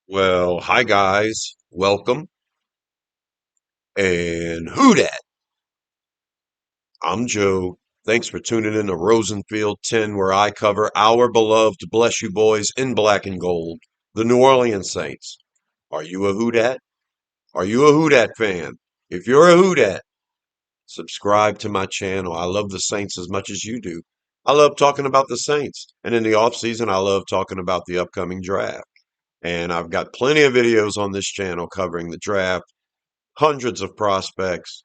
Well, hi guys, welcome. And who dat? I'm Joe. Thanks for tuning in to Rosenfield 10, where I cover our beloved Bless You Boys in black and gold, the New Orleans Saints. Are you a who dat? Are you a who dat fan? If you're a who dat, subscribe to my channel. I love the Saints as much as you do. I love talking about the Saints. And in the off season, I love talking about the upcoming draft. And I've got plenty of videos on this channel covering the draft, hundreds of prospects.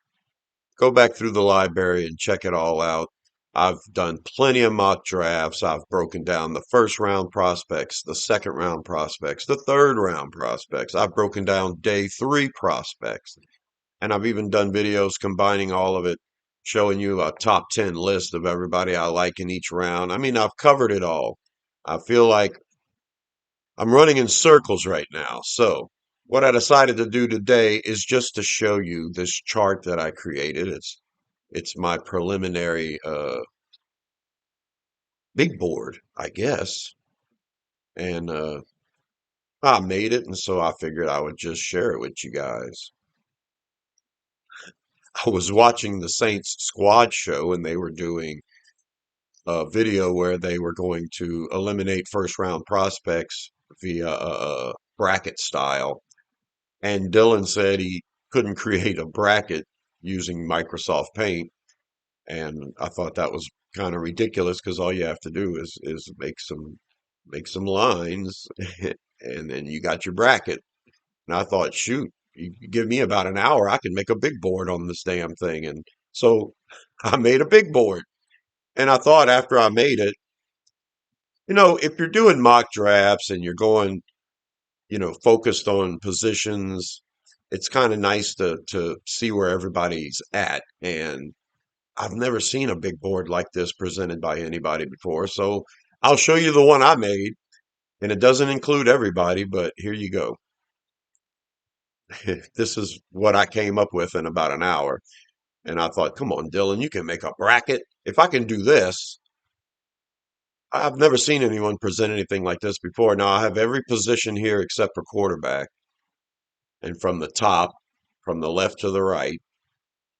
Go back through the library and check it all out. I've done plenty of mock drafts. I've broken down the first round prospects, the second round prospects, the third round prospects. I've broken down day three prospects. And I've even done videos combining all of it, showing you a top 10 list of everybody I like in each round. I mean, I've covered it all. I feel like I'm running in circles right now. So, what I decided to do today is just to show you this chart that I created. It's my preliminary big board, I guess. And I made it, and so I figured I would just share it with you guys. I was watching the Saints squad show, and they were doing a video where they were going to eliminate first round prospects via bracket style. And Dylan said he couldn't create a bracket using Microsoft Paint. And I thought that was kind of ridiculous because all you have to do is make some lines and then you got your bracket. And I thought, shoot, you give me about an hour, I can make a big board on this damn thing. And so I made a big board. And I thought after I made it, if you're doing mock drafts and you're going, focused on positions, it's kind of nice to see where everybody's at. And I've never seen a big board like this presented by anybody before. So I'll show you the one I made, and it doesn't include everybody, but here you go. This is what I came up with in about an hour. And I thought, come on, Dylan, you can make a bracket. If I can do this, I've never seen anyone present anything like this before. Now I have every position here except for quarterback. And from the top, from the left to the right,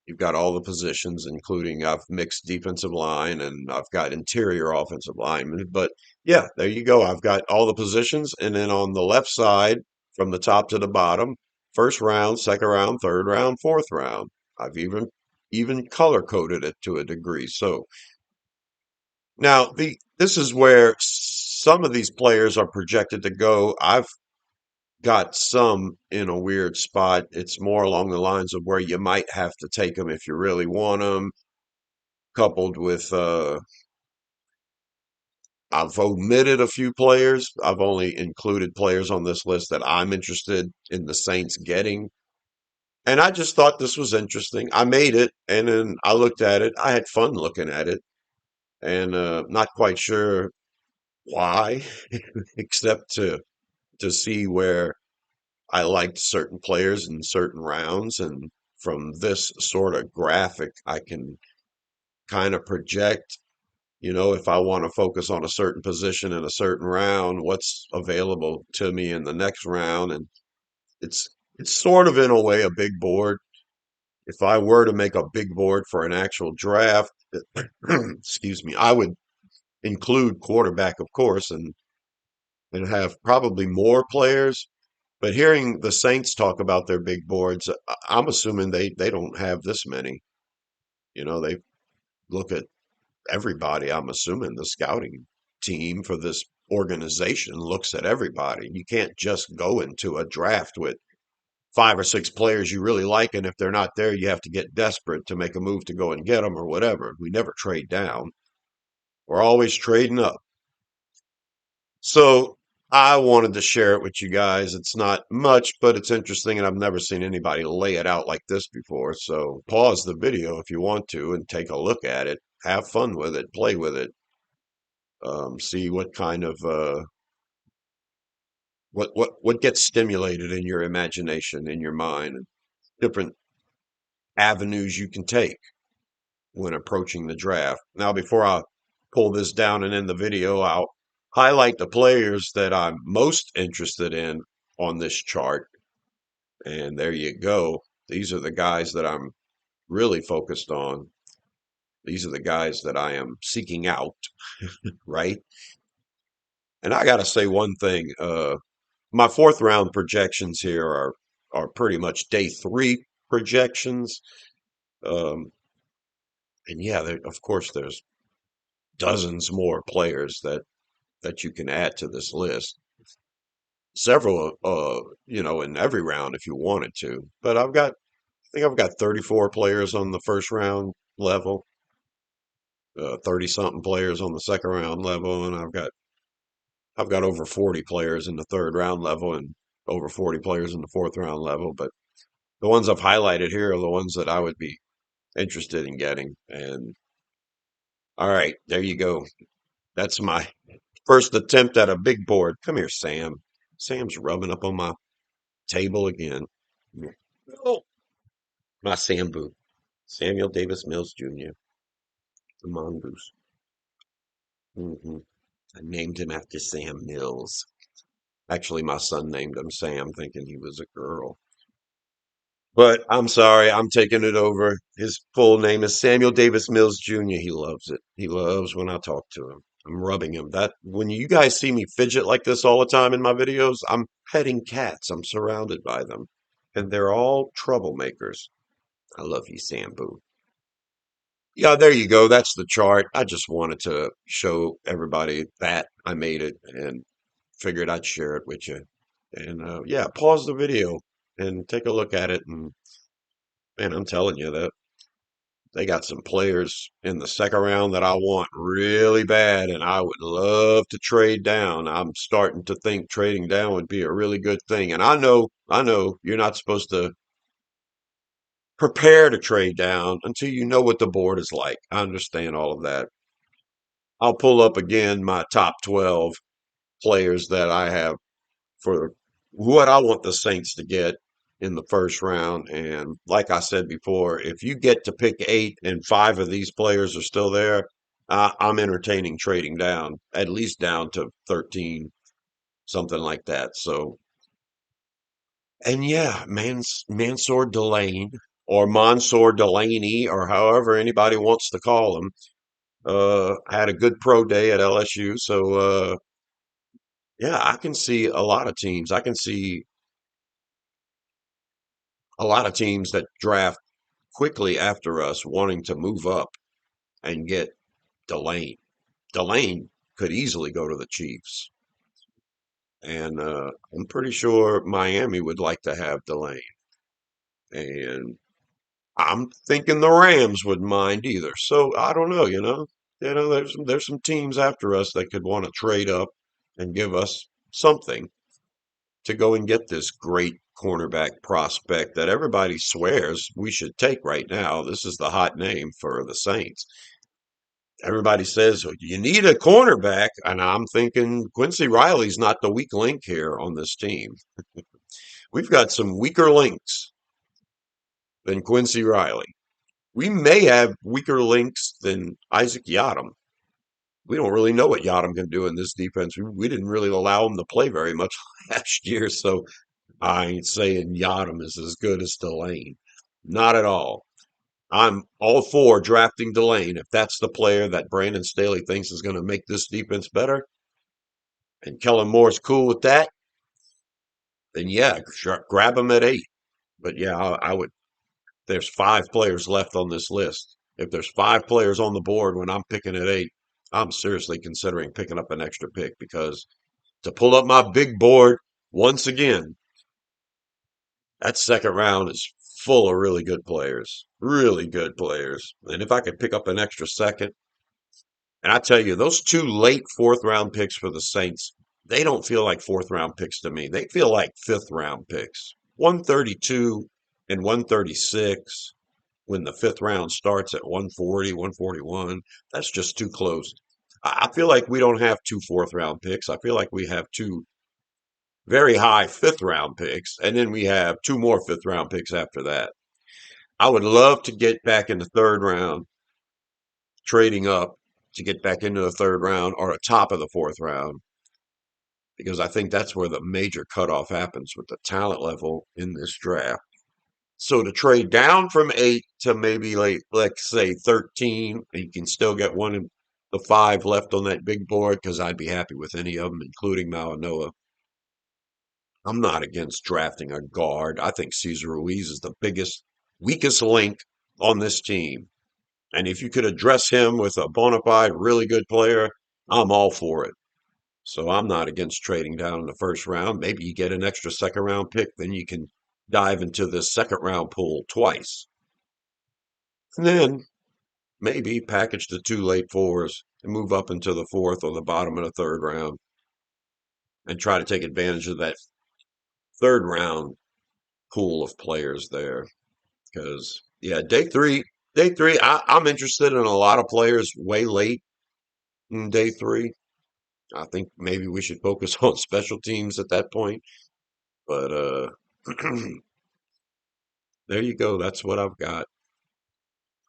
you've got all the positions, including I've mixed defensive line and I've got interior offensive linemen. But yeah, there you go. I've got all the positions. And then on the left side, from the top to the bottom, first round, second round, third round, fourth round. I've even color coded it to a degree. So now this is where some of these players are projected to go. I've got some in a weird spot. It's more along the lines of where you might have to take them if you really want them, coupled with I've omitted a few players. I've only included players on this list that I'm interested in the Saints getting. And I just thought this was interesting. I made it and then I looked at it. I had fun looking at it and not quite sure why, except to see where I liked certain players in certain rounds. And from this sort of graphic, I can kind of project, if I want to focus on a certain position in a certain round, what's available to me in the next round. And it's it's sort of in a way a big board. If I were to make a big board for an actual draft, excuse me, I would include quarterback, of course, and have probably more players. But hearing the Saints talk about their big boards, I'm assuming they don't have this many. They look at everybody. I'm assuming the scouting team for this organization looks at everybody. You can't just go into a draft with five or six players you really like, and if they're not there, you have to get desperate to make a move to go and get them or whatever. We never trade down. We're always trading up. So I wanted to share it with you guys. It's not much, but it's interesting, and I've never seen anybody lay it out like this before. So pause the video if you want to and take a look at it. Have fun with it, play with it, see what kind of what gets stimulated in your imagination, in your mind, and different avenues you can take when approaching the draft. Now, before I pull this down and end the video, I'll highlight the players that I'm most interested in on this chart. And there you go. These are the guys that I'm really focused on. These are the guys that I am seeking out, right? And I got to say one thing. My fourth round projections here are pretty much day three projections. Um, and yeah, of course, there's dozens more players that you can add to this list. Several, in every round if you wanted to. But I think I've got 34 players on the first round level, 30 something players on the second round level, and I've got over 40 players in the third round level and over 40 players in the fourth round level. But the ones I've highlighted here are the ones that I would be interested in getting. And all right, there you go. That's my first attempt at a big board. Come here, Sam. Sam's rubbing up on my table again. Oh, my Sambu. Samuel Davis Mills Jr., the mongoose. I named him after Sam Mills. Actually, my son named him Sam, thinking he was a girl. But I'm sorry, I'm taking it over. His full name is Samuel Davis Mills Jr. He loves it. He loves when I talk to him. I'm rubbing him. That when you guys see me fidget like this all the time in my videos, I'm petting cats. I'm surrounded by them. And they're all troublemakers. I love you, Sambu. Yeah, there you go. That's the chart. I just wanted to show everybody that I made it and figured I'd share it with you. And yeah, pause the video and take a look at it. And man, I'm telling you that they got some players in the second round that I want really bad, and I would love to trade down. I'm starting to think trading down would be a really good thing. And I know you're not supposed to prepare to trade down until you know what the board is like. I understand all of that. I'll pull up again my top 12 players that I have for what I want the Saints to get in the first round. And like I said before, if you get to pick eight and five of these players are still there, I'm entertaining trading down, at least down to 13, something like that. So, and yeah, Mansour Delane or Mansour Delaney or however anybody wants to call him, had a good pro day at LSU. So, yeah, I can see a lot of teams. I can see a lot of teams that draft quickly after us wanting to move up and get Delane. Delane could easily go to the Chiefs. And I'm pretty sure Miami would like to have Delane. And I'm thinking the Rams wouldn't mind either. So I don't know, there's some teams after us that could want to trade up and give us something to go and get this great cornerback prospect that everybody swears we should take right now. This is the hot name for the Saints. Everybody says you need a cornerback, and I'm thinking Quincy Riley's not the weak link here on this team. We've got some weaker links than Quincy Riley. We may have weaker links than Isaac Yiadom. We don't really know what Yiadom can do in this defense. We didn't really allow him to play very much last year, so I ain't saying Yiadom is as good as Delane. Not at all. I'm all for drafting Delane if that's the player that Brandon Staley thinks is going to make this defense better, and Kellen Moore's cool with that, then yeah, sure, grab him at eight. But yeah, I would. There's five players left on this list. If there's five players on the board when I'm picking at eight, I'm seriously considering picking up an extra pick because to pull up my big board once again, that second round is full of really good players, really good players. And if I could pick up an extra second, and I tell you, those two late fourth round picks for the Saints, they don't feel like fourth round picks to me. They feel like fifth round picks. 132 and 136 when the fifth round starts at 140, 141. That's just too close. I feel like we don't have two fourth round picks. I feel like we have two very high fifth round picks, and then we have two more fifth round picks after that. I would love to get back in the third round, trading up to get back into the third round or a top of the fourth round because I think that's where the major cutoff happens with the talent level in this draft. So to trade down from 8 to maybe like let's say 13, and you can still get one of the 5 left on that big board because I'd be happy with any of them, including Malanoa. I'm not against drafting a guard. I think Cesar Ruiz is the biggest, weakest link on this team. And if you could address him with a bona fide, really good player, I'm all for it. So I'm not against trading down in the first round. Maybe you get an extra second round pick, then you can dive into the second round pool twice. And then maybe package the 2 late 4s and move up into the fourth or the bottom of the third round and try to take advantage of that third round pool of players there. Because yeah, day three, I'm interested in a lot of players way late in day three. I think maybe we should focus on special teams at that point. But there you go. That's what I've got.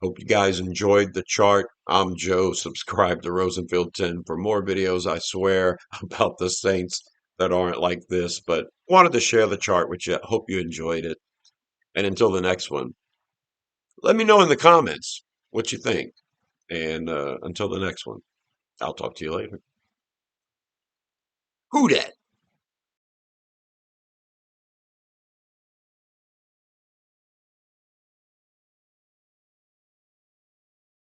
Hope you guys enjoyed the chart. I'm Joe. Subscribe to Rosenfield 10 for more videos, I swear, about the Saints that aren't like this. But wanted to share the chart with you. Hope you enjoyed it. And until the next one, let me know in the comments what you think. And until the next one, I'll talk to you later. Who dat?